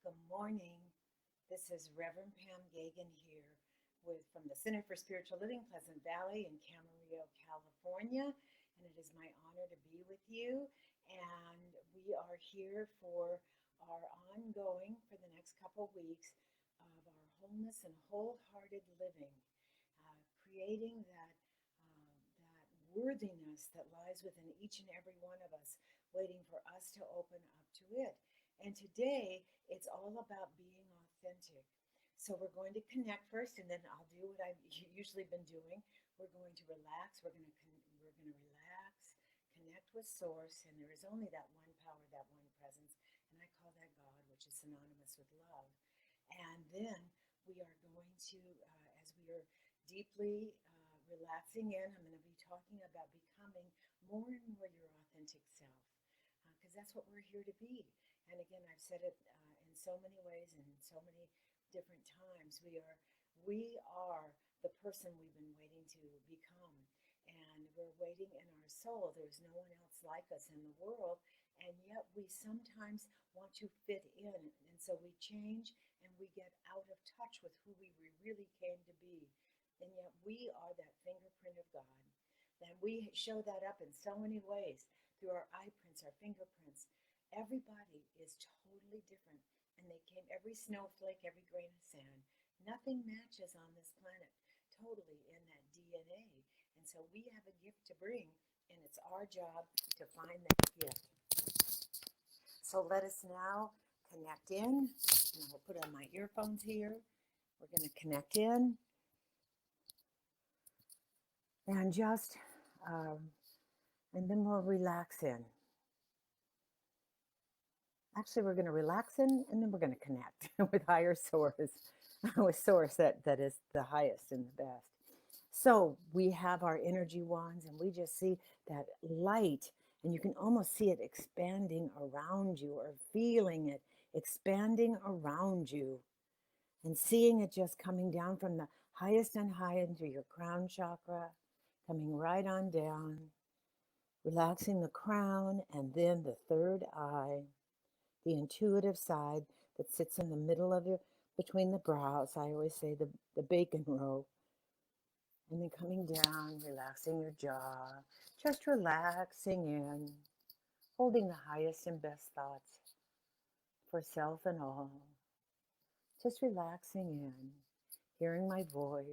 Good morning. This is Reverend Pam Geagan here from the Center for Spiritual Living, Pleasant Valley in Camarillo, California. And it is my honor to be with you. And we are here for our ongoing, for the next couple weeks, of our wholeness and wholehearted living, creating that worthiness that lies within each and every one of us, waiting for us to open up to it. And today, it's all about being authentic. So we're going to connect first, and then I'll do what I've usually been doing. We're going to relax. We're going to relax, connect with Source, and there is only that one power, that one presence, and I call that God, which is synonymous with love. And then we are going to, as we are deeply relaxing in, I'm going to be talking about becoming more and more your authentic self, because that's what we're here to be. And again, I've said it in so many ways and in so many different times. We are the person we've been waiting to become. And we're waiting in our soul. There's no one else like us in the world. And yet we sometimes want to fit in. And so we change and we get out of touch with who we really came to be. And yet we are that fingerprint of God. And we show that up in so many ways through our eye prints, our fingerprints. Everybody is totally different. And they came, every snowflake, every grain of sand. Nothing matches on this planet totally in that DNA. And so we have a gift to bring, and it's our job to find that gift. So let us now connect in. And we'll put on my earphones here. We're going to connect in. And just, and then we'll relax in. Actually, we're going to relax in, and then we're going to connect with higher source, with source that is the highest and the best. So we have our energy wands, and we just see that light, and you can almost see it expanding around you, or feeling it expanding around you, and seeing it just coming down from the highest and high into your crown chakra, coming right on down, relaxing the crown, and then the third eye, the intuitive side that sits in the middle of your, between the brows. I always say the bacon row. And then coming down, relaxing your jaw, just relaxing in, holding the highest and best thoughts for self and all. Just relaxing in, hearing my voice,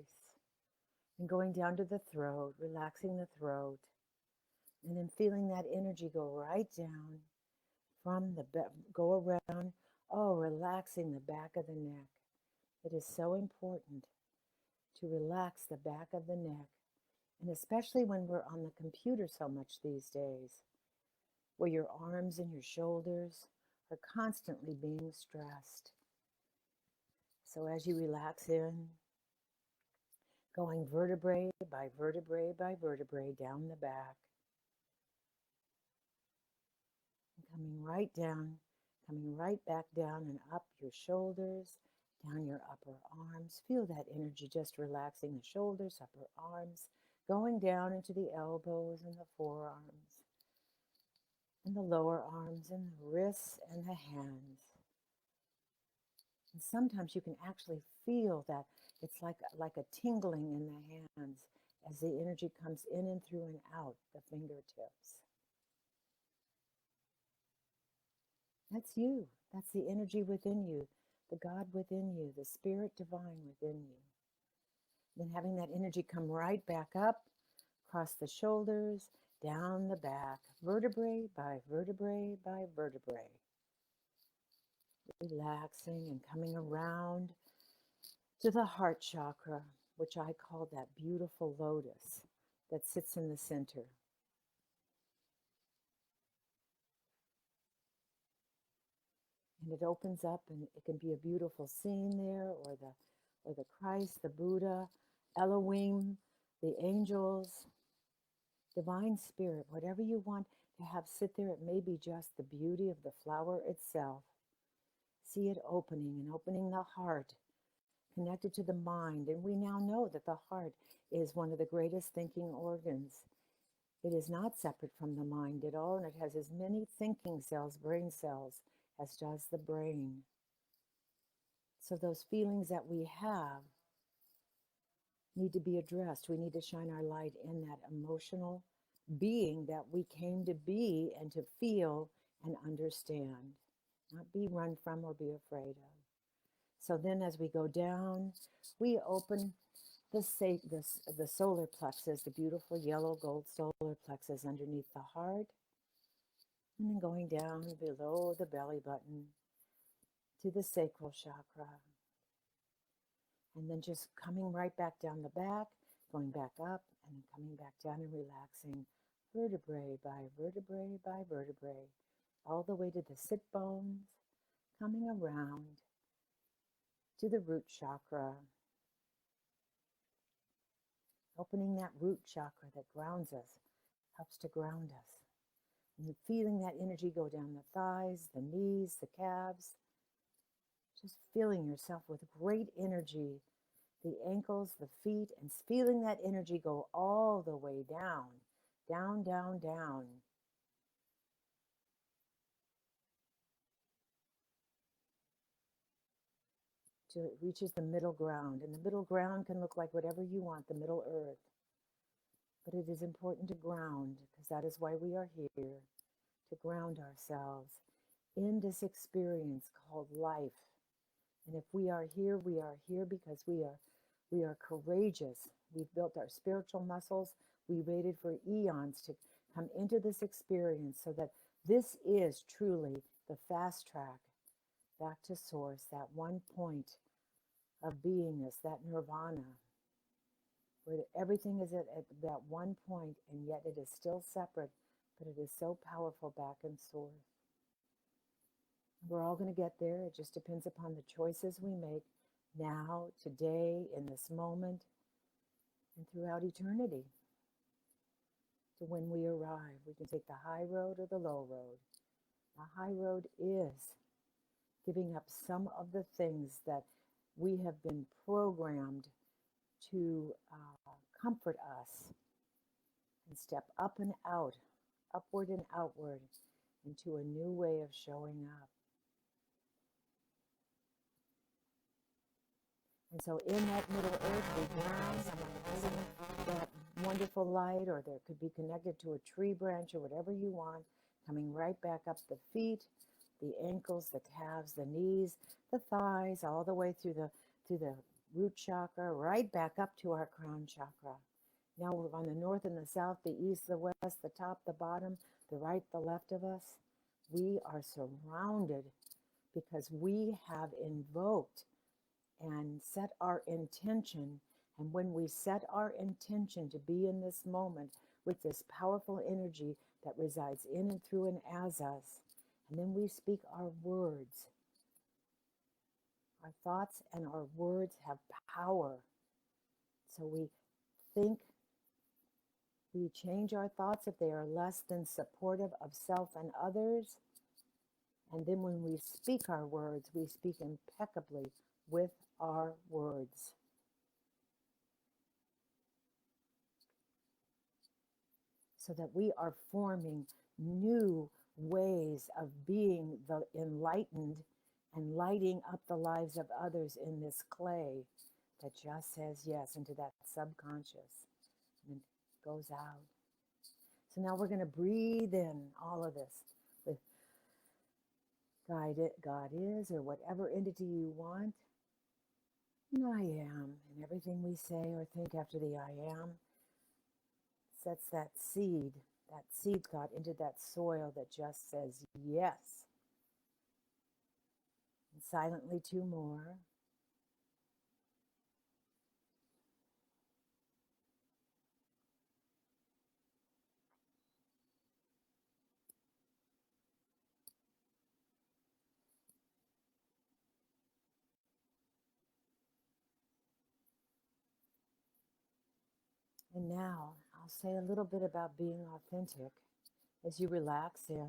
and going down to the throat, relaxing the throat, and then feeling that energy go right down from the go around, relaxing the back of the neck. It is so important to relax the back of the neck, and especially when we're on the computer so much these days, where your arms and your shoulders are constantly being stressed. So as you relax in, going vertebrae by vertebrae by vertebrae down the back, and coming right back down and up your shoulders, down your upper arms. Feel that energy just relaxing the shoulders, upper arms, going down into the elbows and the forearms, and the lower arms and the wrists and the hands. And sometimes you can actually feel that it's like a tingling in the hands as the energy comes in and through and out the fingertips. That's you. That's the energy within you, the God within you, the Spirit Divine within you. Then having that energy come right back up, across the shoulders, down the back, vertebrae by vertebrae by vertebrae. Relaxing and coming around to the heart chakra, which I call that beautiful lotus that sits in the center. And it opens up, and it can be a beautiful scene there, or the Christ, the Buddha, Elohim, the angels, divine spirit, whatever you want to have sit there. It may be just the beauty of the flower itself. See it opening and opening the heart, connected to the mind. And we now know that the heart is one of the greatest thinking organs. It is not separate from the mind at all, and it has as many thinking cells, brain cells, as does the brain. So those feelings that we have need to be addressed. We need to shine our light in that emotional being that we came to be and to feel and understand, not be run from or be afraid of. So then as we go down, we open the solar plexus, the beautiful yellow gold solar plexus underneath the heart, and then going down below the belly button to the sacral chakra. And then just coming right back down the back, going back up, and then coming back down and relaxing vertebrae by vertebrae by vertebrae, all the way to the sit bones, coming around to the root chakra, opening that root chakra that grounds us, helps to ground us. And feeling that energy go down the thighs, the knees, the calves, just filling yourself with great energy, the ankles, the feet, and feeling that energy go all the way down, down, down, down. Till it reaches the middle ground. And the middle ground can look like whatever you want, the middle earth. But it is important to ground, because that is why we are here, to ground ourselves in this experience called life. And if we are here because we are courageous. We've built our spiritual muscles. We waited for eons to come into this experience, so that this is truly the fast track back to source, that one point of beingness, that nirvana, where everything is at that one point, and yet it is still separate, but it is so powerful back in source. We're all going to get there. It just depends upon the choices we make now, today, in this moment, and throughout eternity. To when we arrive, we can take the high road or the low road. The high road is giving up some of the things that we have been programmed to comfort us, and step up and out, upward and outward, into a new way of showing up. And so in that middle earth, we ground that wonderful light, or there could be connected to a tree branch or whatever you want, coming right back up the feet, the ankles, the calves, the knees, the thighs, all the way through the root chakra, right back up to our crown chakra. Now we're on the north and the south, the east, the west, the top, the bottom, the right, the left of us. We are surrounded because we have invoked and set our intention. And when we set our intention to be in this moment with this powerful energy that resides in and through and as us, and then we speak our words, our thoughts and our words have power. So we think, we change our thoughts if they are less than supportive of self and others. And then when we speak our words, we speak impeccably with our words. So that we are forming new ways of being the enlightened and lighting up the lives of others in this clay that just says yes into that subconscious and goes out. So now we're going to breathe in all of this with God is, or whatever entity you want. And I am. And everything we say or think after the I am sets that seed thought into that soil that just says yes. And silently, two more. And now I'll say a little bit about being authentic as you relax in,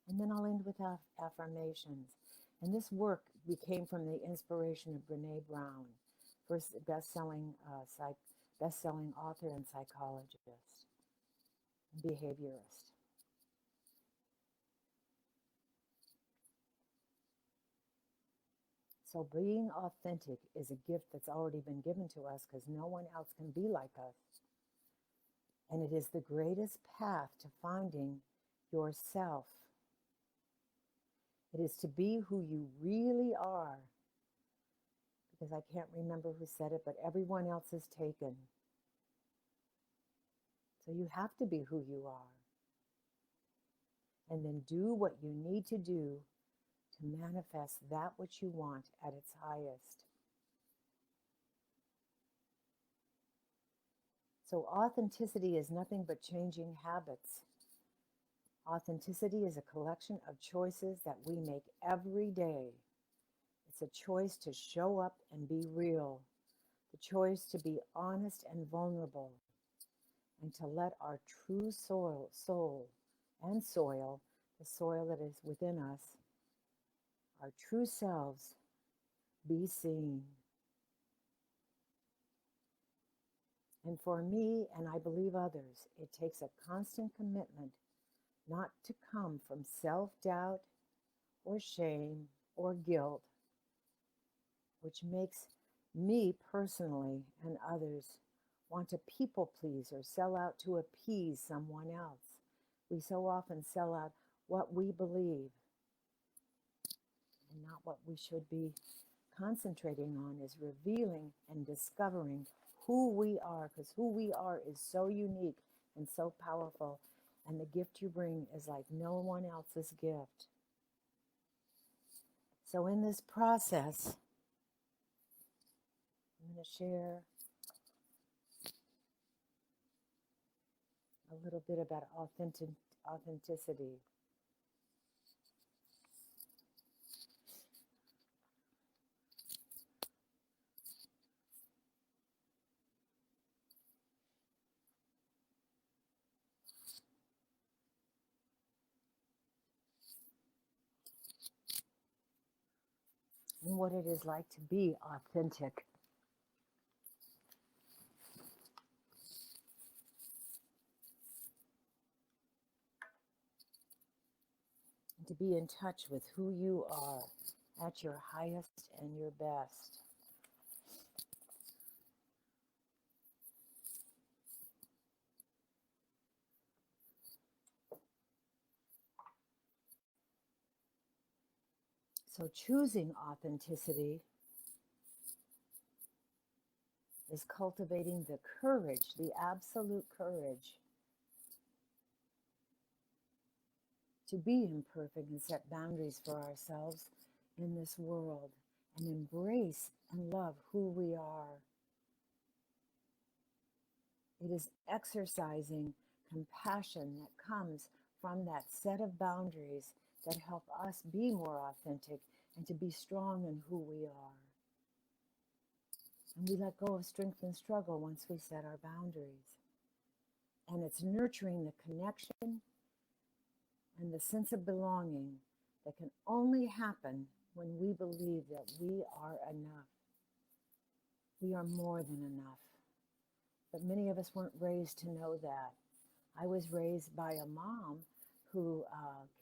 and then I'll end with affirmations. And this work came from the inspiration of Brene Brown, first best-selling author and psychologist and behaviorist. So being authentic is a gift that's already been given to us because no one else can be like us. And it is the greatest path to finding yourself. It is to be who you really are. Because I can't remember who said it, but everyone else is taken. So you have to be who you are. And then do what you need to do to manifest that which you want at its highest. So authenticity is nothing but changing habits. Authenticity is a collection of choices that we make every day. It's a choice to show up and be real, the choice to be honest and vulnerable, and to let our true soul and soil, the soil that is within us, our true selves, be seen. And for me, and I believe others, it takes a constant commitment not to come from self-doubt or shame or guilt, which makes me personally and others want to people please or sell out to appease someone else. We so often sell out what we believe, and not what we should be concentrating on is revealing and discovering who we are, because who we are is so unique and so powerful, and the gift you bring is like no one else's gift. So in this process, I'm going to share a little bit about authenticity. And what it is like to be authentic. And to be in touch with who you are at your highest and your best. So choosing authenticity is cultivating the courage, the absolute courage to be imperfect and set boundaries for ourselves in this world and embrace and love who we are. It is exercising compassion that comes from that set of boundaries that help us be more authentic and to be strong in who we are. And we let go of strength and struggle once we set our boundaries. And it's nurturing the connection and the sense of belonging that can only happen when we believe that we are enough. We are more than enough. But many of us weren't raised to know that. I was raised by a mom who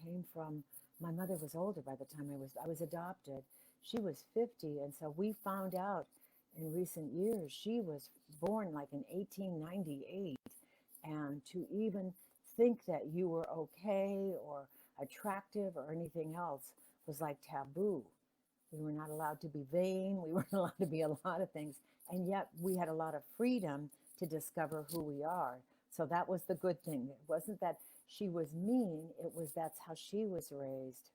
came from, my mother was older by the time I was adopted. She was 50, and so we found out in recent years she was born like in 1898, and to even think that you were okay or attractive or anything else was like taboo. We were not allowed to be vain. We weren't allowed to be a lot of things. And yet we had a lot of freedom to discover who we are. So that was the good thing. It wasn't that she was mean. It was that's how she was raised.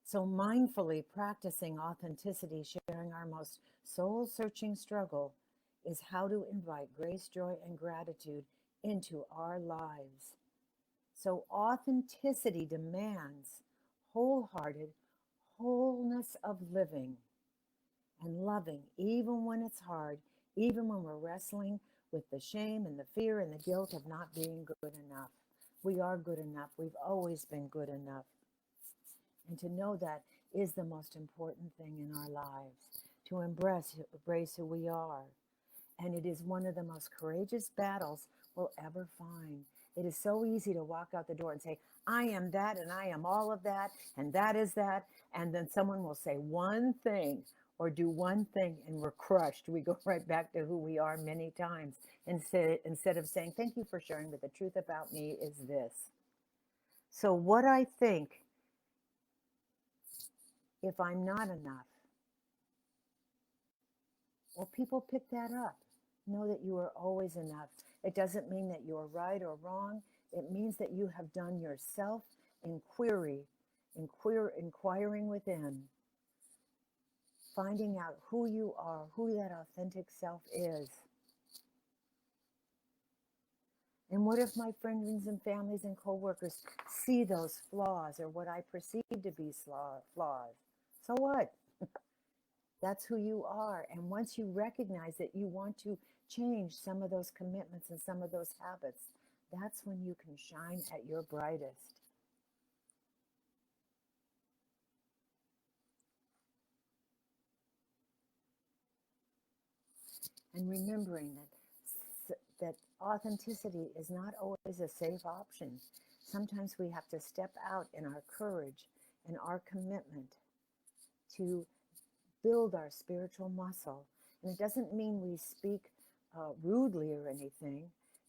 So mindfully practicing authenticity, sharing our most soul-searching struggle, is how to invite grace, joy, and gratitude into our lives. So authenticity demands wholehearted wholeness of living and loving, even when it's hard, even when we're wrestling with the shame and the fear and the guilt of not being good enough. We are good enough. We've always been good enough. And to know that is the most important thing in our lives, to embrace who we are. And it is one of the most courageous battles will ever find. It is so easy to walk out the door and say, I am that and I am all of that and that is that. And then someone will say one thing or do one thing and we're crushed. We go right back to who we are many times instead of saying, thank you for sharing, but the truth about me is this. So, what I think, if I'm not enough, well, people pick that up. Know that you are always enough. It doesn't mean that you're right or wrong. It means that you have done your self inquiring within, finding out who you are, who that authentic self is. And what if my friends and families and coworkers see those flaws or what I perceive to be flaws? So what? That's who you are. And once you recognize that you want to change some of those commitments and some of those habits, that's when you can shine at your brightest. And remembering that authenticity is not always a safe option. Sometimes we have to step out in our courage and our commitment to build our spiritual muscle. And it doesn't mean we speak rudely or anything.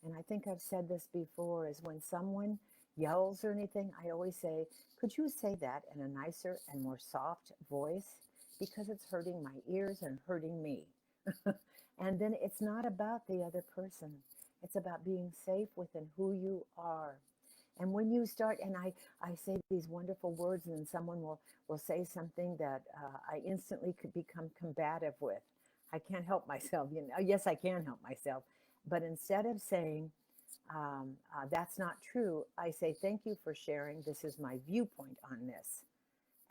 And I think I've said this before, is when someone yells or anything, I always say, could you say that in a nicer and more soft voice? Because it's hurting my ears and hurting me. And then it's not about the other person. It's about being safe within who you are. And when you start, and I say these wonderful words, and then someone will say something that I instantly could become combative with. I can't help myself. You know, yes, I can help myself. But instead of saying, that's not true, I say, thank you for sharing. This is my viewpoint on this.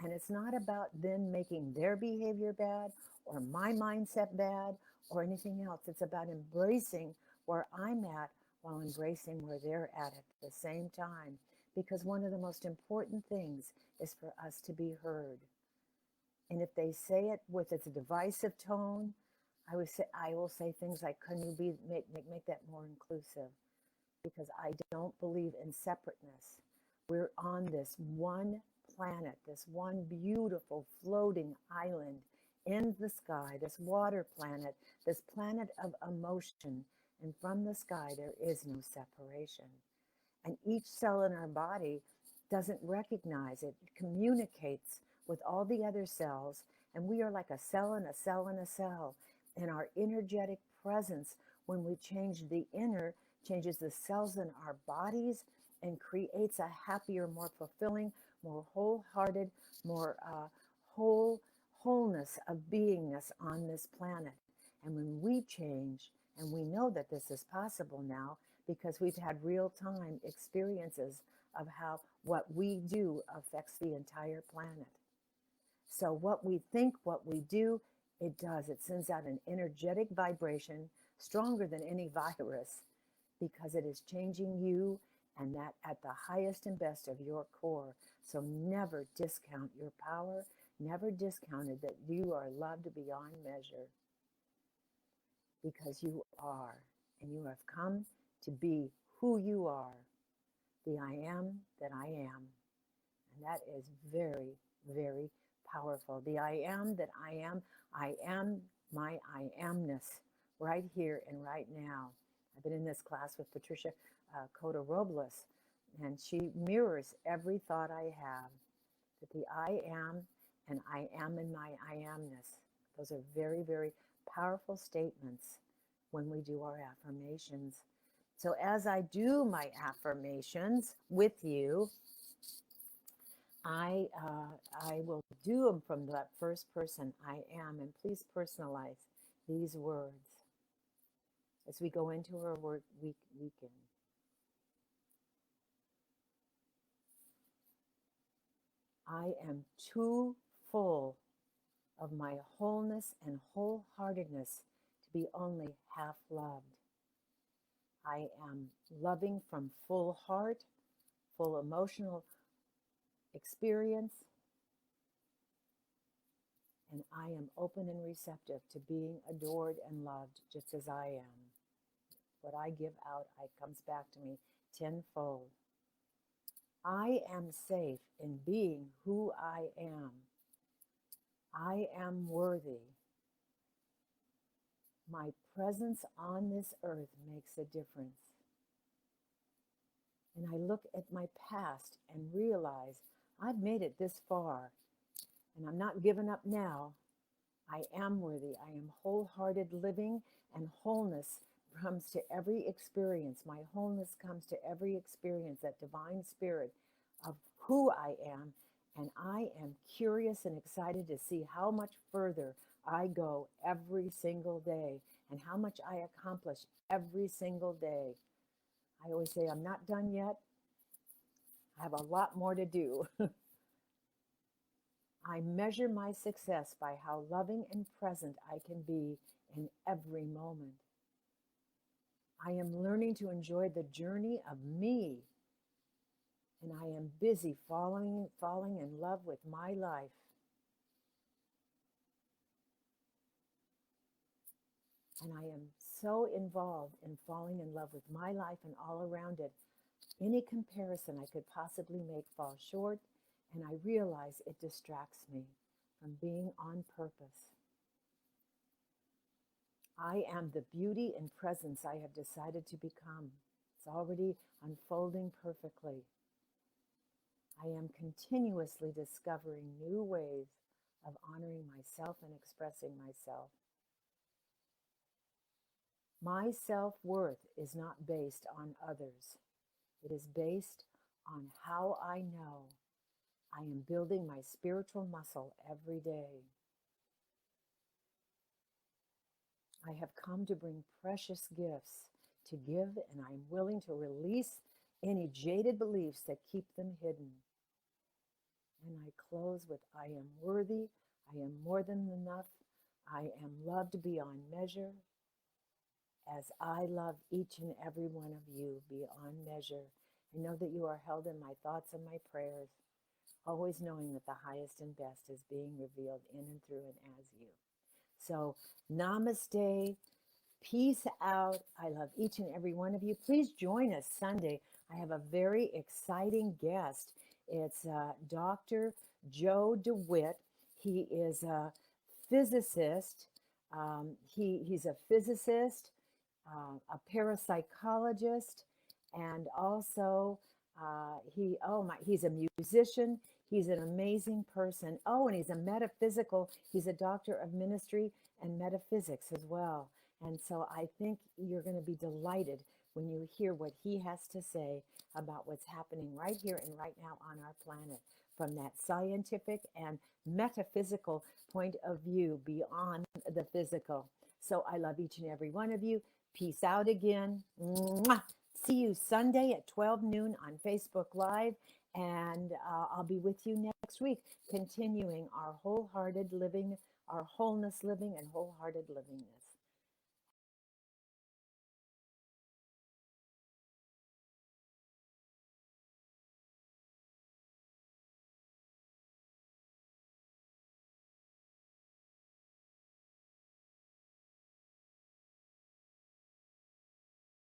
And it's not about then making their behavior bad or my mindset bad or anything else. It's about embracing where I'm at while embracing where they're at the same time. Because one of the most important things is for us to be heard. And if they say it with its divisive tone, I will say things like, can you make that more inclusive? Because I don't believe in separateness. We're on this one planet, this one beautiful floating island in the sky, this water planet, this planet of emotion. And from the sky, there is no separation. And each cell in our body doesn't recognize it. It communicates with all the other cells. And we are like a cell and a cell and a cell. And our energetic presence, when we change the inner, changes the cells in our bodies and creates a happier, more fulfilling, more wholehearted, more wholeness of beingness on this planet. And when we change, and we know that this is possible now because we've had real time experiences of how what we do affects the entire planet. So what we think, what we do, it does. It sends out an energetic vibration stronger than any virus because it is changing you, and that at the highest and best of your core. So never discount your power. Never discount it that you are loved beyond measure because you are, and you have come to be who you are, the I am that I am. And that is very, very powerful. The I am that I am my I amness right here and right now. I've been in this class with Patricia Cota Robles, and she mirrors every thought I have. That the I am and I am in my I amness. Those are very, very powerful statements when we do our affirmations. So as I do my affirmations with you, I will do them from that first person, I am, and please personalize these words as we go into our weekend. I am too full of my wholeness and wholeheartedness to be only half loved. I am loving from full heart, full emotional experience, and I am open and receptive to being adored and loved just as I am, What I give out, it comes back to me tenfold. I am safe in being who I am. I am worthy. My presence on this earth makes a difference. And I look at my past and realize I've made it this far, and I'm not giving up now. I am worthy. I am wholehearted living, and wholeness comes to every experience. My wholeness comes to every experience, that divine spirit of who I am. And I am curious and excited to see how much further I go every single day and how much I accomplish every single day. I always say, I'm not done yet. I have a lot more to do. I measure my success by how loving and present I can be in every moment. I am learning to enjoy the journey of me, and I am busy falling in love with my life. And I am so involved in falling in love with my life and all around it. Any comparison I could possibly make falls short, and I realize it distracts me from being on purpose. I am the beauty and presence I have decided to become. It's already unfolding perfectly. I am continuously discovering new ways of honoring myself and expressing myself. My self-worth is not based on others. It is based on how I know I am building my spiritual muscle every day. I have come to bring precious gifts to give, and I am willing to release any jaded beliefs that keep them hidden. And I close with, I am worthy, I am more than enough, I am loved beyond measure, as I love each and every one of you beyond measure. I know that you are held in my thoughts and my prayers, always knowing that the highest and best is being revealed in and through and as you. So, namaste, peace out. I love each and every one of you. Please join us Sunday. I have a very exciting guest. It's Dr. Joe DeWitt. He is a physicist. He's a physicist, a parapsychologist, and also he's a musician. He's an amazing person. Oh, and he's a doctor of ministry and metaphysics as well. And so I think you're going to be delighted when you hear what he has to say about what's happening right here and right now on our planet, from that scientific and metaphysical point of view beyond the physical. So I love each and every one of you. Peace out again. Mwah! See you Sunday at 12 noon on Facebook Live. And I'll be with you next week, continuing our wholehearted living, our wholeness living and wholehearted livingness.